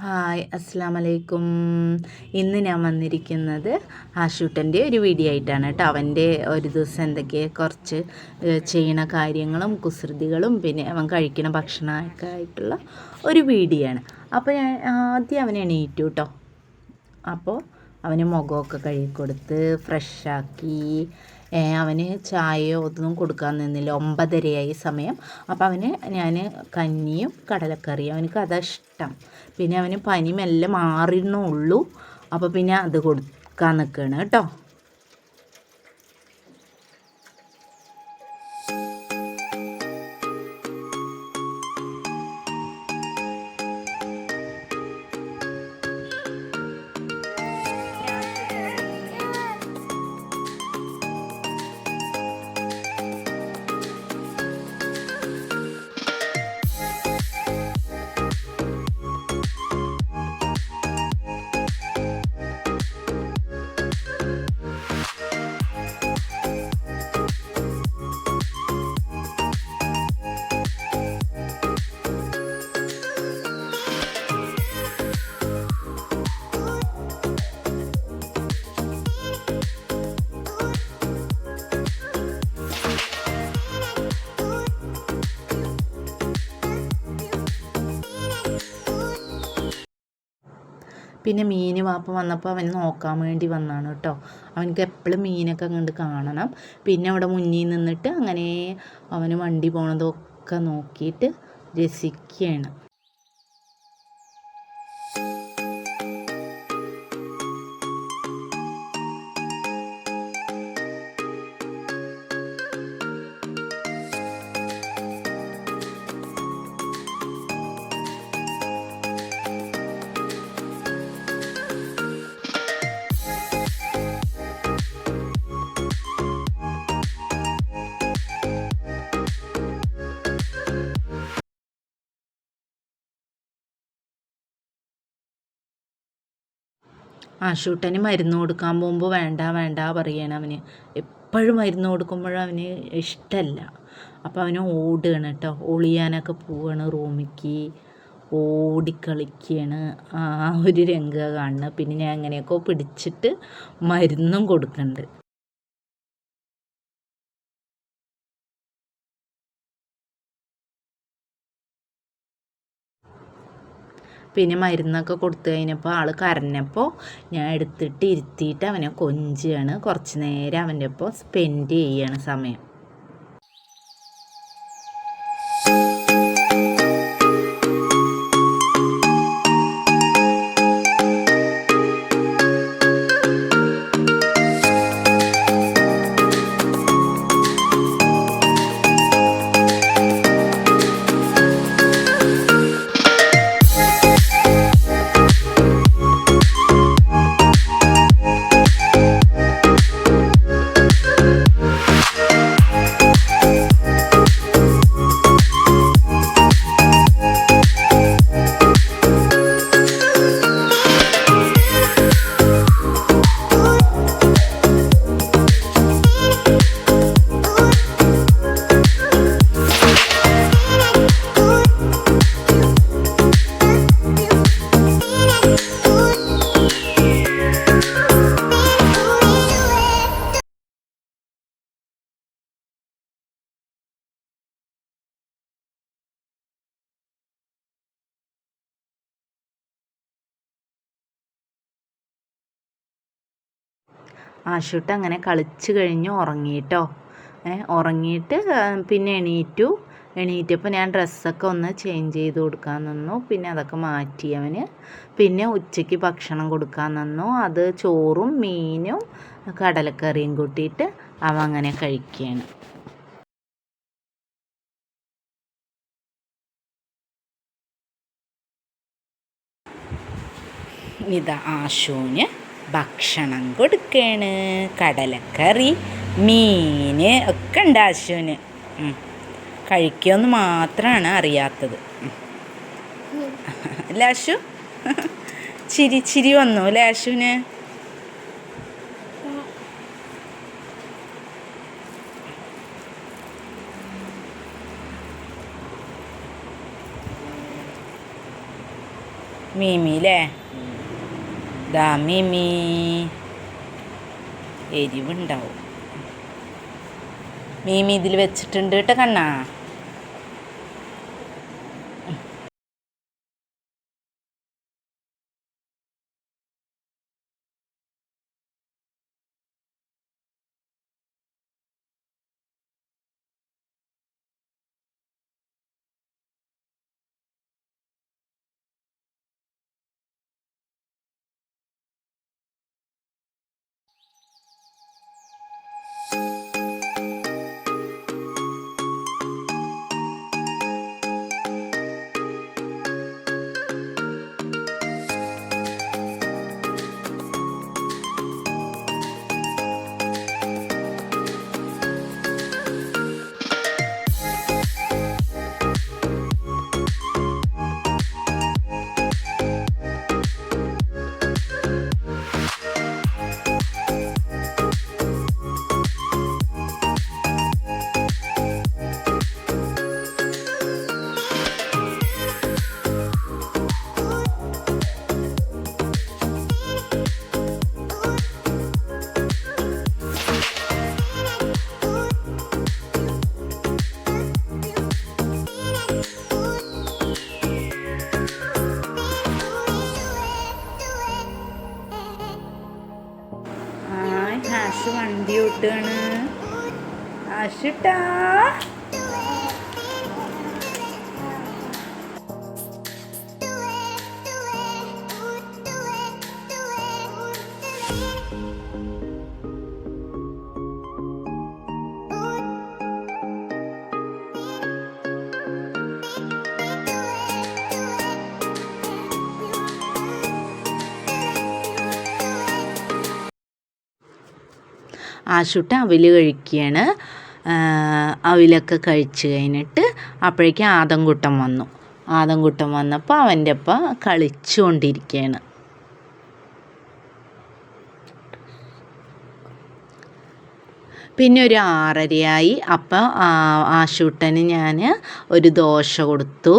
Hi അസ്സലാമു അലൈക്കും. ഇന്ന് ഞാൻ വന്നിരിക്കുന്നത് ആഷൂട്ടൻ്റെ ഒരു വീഡിയോ ആയിട്ടാണ് കേട്ടോ. അവൻ്റെ ഒരു ദിവസം എന്തൊക്കെ കുറച്ച് ചെയ്യണ കാര്യങ്ങളും കുസൃതികളും പിന്നെ അവൻ കഴിക്കുന്ന ഭക്ഷണമൊക്കെ ആയിട്ടുള്ള ഒരു വീഡിയോ ആണ്. അപ്പോൾ ഞാൻ ആദ്യം അവനെ എണീറ്റു കേട്ടോ. അപ്പോൾ അവന് മുഖമൊക്കെ കഴുകി കൊടുത്ത് ഫ്രഷാക്കി. അവന് ചായയോ ഒന്നും കൊടുക്കാൻ നിന്നില്ല. 9:30 സമയം. അപ്പോൾ അവന് ഞാൻ കഞ്ഞിയും കടലക്കറിയും, അവനക്ക് അതാ ഇഷ്ടം. പിന്നെ അവന് പനി മെല്ലെ മാറിയെന്നുള്ളൂ. അപ്പോൾ പിന്നെ അത് കൊടുക്കാൻ നിൽക്കുകയാണ് കേട്ടോ. പിന്നെ മീൻ വാപ്പ വന്നപ്പോൾ അവൻ നോക്കാൻ വേണ്ടി വന്നതാണ് കേട്ടോ. അവനക്ക് എപ്പോഴും മീനൊക്കെ കണ്ട് കാണണം. പിന്നെ അവിടെ മുന്നിൽ നിന്നിട്ട് അങ്ങനെ അവന് വണ്ടി പോണതൊക്കെ നോക്കിയിട്ട് രസിക്കുകയാണ്. ആഷൂട്ടന് മരുന്ന് കൊടുക്കാൻ പോകുമ്പോൾ വേണ്ട വേണ്ട പറയണം. അവന് എപ്പോഴും മരുന്ന് കൊടുക്കുമ്പോഴും അവന് ഇഷ്ടമല്ല. അപ്പോൾ അവന് ഓടുകയാണ് കേട്ടോ. ഒളിയാനൊക്കെ പോവുകയാണ് റൂമിലേക്ക്. ഓടിക്കളിക്കുകയാണ്. ആ ഒരു രംഗം കാണുന്നത്. പിന്നെ ഞാൻ എങ്ങനെയൊക്കെ പിടിച്ചിട്ട് മരുന്നും കൊടുക്കുന്നുണ്ട്. പിന്നെ മരുന്നൊക്കെ കൊടുത്തു കഴിഞ്ഞപ്പോൾ ആൾ കരഞ്ഞപ്പോൾ ഞാൻ എടുത്തിട്ട് ഇരുത്തിയിട്ട് അവനെ കൊഞ്ചുകയാണ്. കുറച്ച് നേരം അവൻ്റെ ഒപ്പം സ്പെൻഡ് ചെയ്യാണ് സമയം. ആഷൂട്ട് അങ്ങനെ കളിച്ച് കഴിഞ്ഞ് ഉറങ്ങിയിട്ടോ. ഉറങ്ങിയിട്ട് പിന്നെ എണീറ്റപ്പോൾ ഞാൻ ഡ്രസ്സൊക്കെ ഒന്ന് ചേഞ്ച് ചെയ്ത് കൊടുക്കാൻ നിന്നു. പിന്നെ അതൊക്കെ മാറ്റി അവന്. പിന്നെ ഉച്ചയ്ക്ക് ഭക്ഷണം കൊടുക്കാൻ നിന്നു. അത് ചോറും മീനും കടലക്കറിയും കൂട്ടിയിട്ട് അവൻ അങ്ങനെ കഴിക്കുകയാണ്. ഇതാ ആശുവിന് ഭക്ഷണം കൊടുക്കുകയാണ്. കടലക്കറി, മീൻ ഒക്കെ ഉണ്ട് ആശുവിന്. കഴിക്കുമെന്ന് മാത്രമാണ് അറിയാത്തത്. അല്ലേ ആശു? ചിരി വന്നു അല്ലേ ആശുവിന്? മീമി അല്ലേ? ദാ മീമി എരിവുണ്ടാവും. മീമി ഇതിൽ വെച്ചിട്ടുണ്ട് കേട്ടോ കണ്ണാ. ആശു വണ്ടി ഓട്ടുകയാണ്. ആശുട്ടാ ആശുട്ട അവിൽ കഴിക്കുകയാണ്. അവിലൊക്കെ കഴിച്ച് കഴിഞ്ഞിട്ട് അപ്പോഴേക്കും ആദംകുട്ടൻ വന്നു. ആദംകുട്ടൻ വന്നപ്പോൾ അവൻ്റെ ഒപ്പം കളിച്ചുകൊണ്ടിരിക്കുകയാണ്. പിന്നെ ഒരു 6:30 അപ്പം ആശുട്ടന് ഞാൻ ഒരു ദോശ കൊടുത്തു.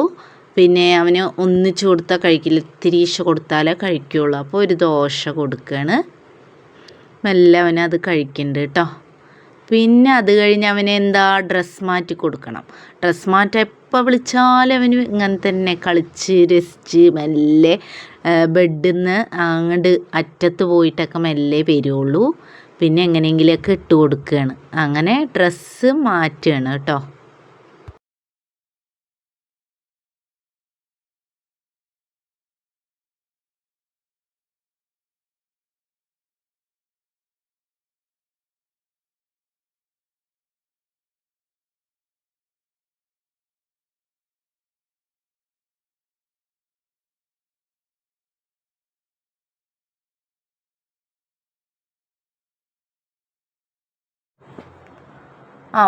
പിന്നെ അവന് ഒന്നിച്ച് കൊടുത്താൽ കഴിക്കില്ല, ഇത്തിരീശ കൊടുത്താലേ കഴിക്കുകയുള്ളൂ. അപ്പോൾ ഒരു ദോശ കൊടുക്കുകയാണ്. മെല്ലെ അവനത് കഴിക്കുന്നുണ്ട് കേട്ടോ. പിന്നെ അത് കഴിഞ്ഞ് അവന് എന്താ ഡ്രസ്സ് മാറ്റി കൊടുക്കണം. ഡ്രസ്സ് മാറ്റം എപ്പോൾ വിളിച്ചാലും അവന് ഇങ്ങനെ തന്നെ കളിച്ച് രസിച്ച് മെല്ലെ ബെഡിൽ നിന്ന് അങ്ങോട്ട് അറ്റത്ത് പോയിട്ടൊക്കെ മെല്ലെ വരുള്ളൂ. പിന്നെ എങ്ങനെയെങ്കിലുമൊക്കെ ഇട്ട് കൊടുക്കുകയാണ്. അങ്ങനെ ഡ്രസ്സ് മാറ്റുകയാണ് കേട്ടോ.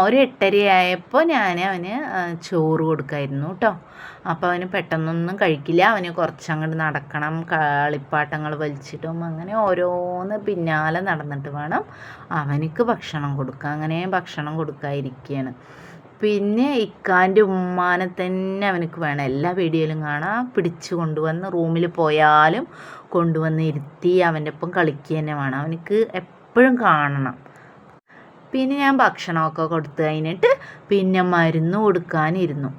ഒരു 8:30 ആയപ്പോൾ ഞാൻ അവന് ചോറ് കൊടുക്കായിരുന്നു കേട്ടോ. അപ്പോൾ അവന് പെട്ടെന്നൊന്നും കഴിക്കില്ല. അവന് കുറച്ചങ്ങോട്ട് നടക്കണം, കളിപ്പാട്ടങ്ങൾ വലിച്ചിട്ടും അങ്ങനെ ഓരോന്ന് പിന്നാലെ നടന്നിട്ട് വേണം അവനക്ക് ഭക്ഷണം കൊടുക്കുക. അങ്ങനെ ഭക്ഷണം കൊടുക്കാതിരിക്കുകയാണ്. പിന്നെ ഇക്കാൻ്റെ ഉമ്മാനെ തന്നെ അവനക്ക് വേണം. എല്ലാ വീഡിയോയിലും കാണാം. പിടിച്ചു കൊണ്ടുവന്ന് റൂമിൽ പോയാലും കൊണ്ടുവന്ന് ഇരുത്തി അവൻ്റെ ഒപ്പം കളിക്കുക തന്നെ വേണം. അവനക്ക് എപ്പോഴും കാണണം. പിന്നെ ഞാൻ ഭക്ഷണമൊക്കെ കൊടുത്തു കഴിഞ്ഞിട്ട് പിന്നെ മരുന്ന് കൊടുക്കാനിരുന്നു.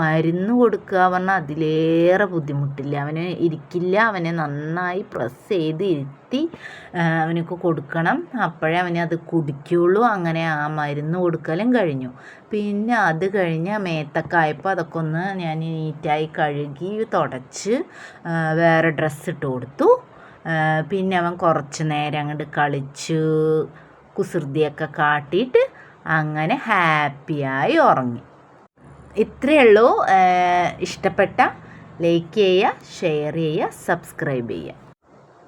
മരുന്ന് കൊടുക്കുക പറഞ്ഞാൽ അതിലേറെ ബുദ്ധിമുട്ടില്ല. അവന് ഇരിക്കില്ല. അവനെ നന്നായി പ്രസ് ചെയ്ത് ഇരുത്തി അവനക്ക് കൊടുക്കണം. അപ്പോഴേ അവനത് കുടിക്കുകയുള്ളൂ. അങ്ങനെ ആ മരുന്ന് കൊടുക്കലും കഴിഞ്ഞു. പിന്നെ അത് കഴിഞ്ഞ് മേത്തൊക്കെ ആയപ്പോൾ അതൊക്കെ ഒന്ന് ഞാൻ നീറ്റായി കഴുകി തുടച്ച് വേറെ ഡ്രസ്സ് ഇട്ട് കൊടുത്തു. പിന്നെ അവൻ കുറച്ച് നേരം അങ്ങോട്ട് കളിച്ച് കുസൃതിയൊക്കെ കാട്ടിയിട്ട് അങ്ങനെ ഹാപ്പിയായി ഉറങ്ങി. ഇത്രയേ ഉള്ളൂ. ഇഷ്ടപ്പെട്ട ലൈക്ക് ചെയ്യുക, ഷെയർ ചെയ്യുക, സബ്സ്ക്രൈബ് ചെയ്യുക.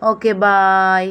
Okay, bye.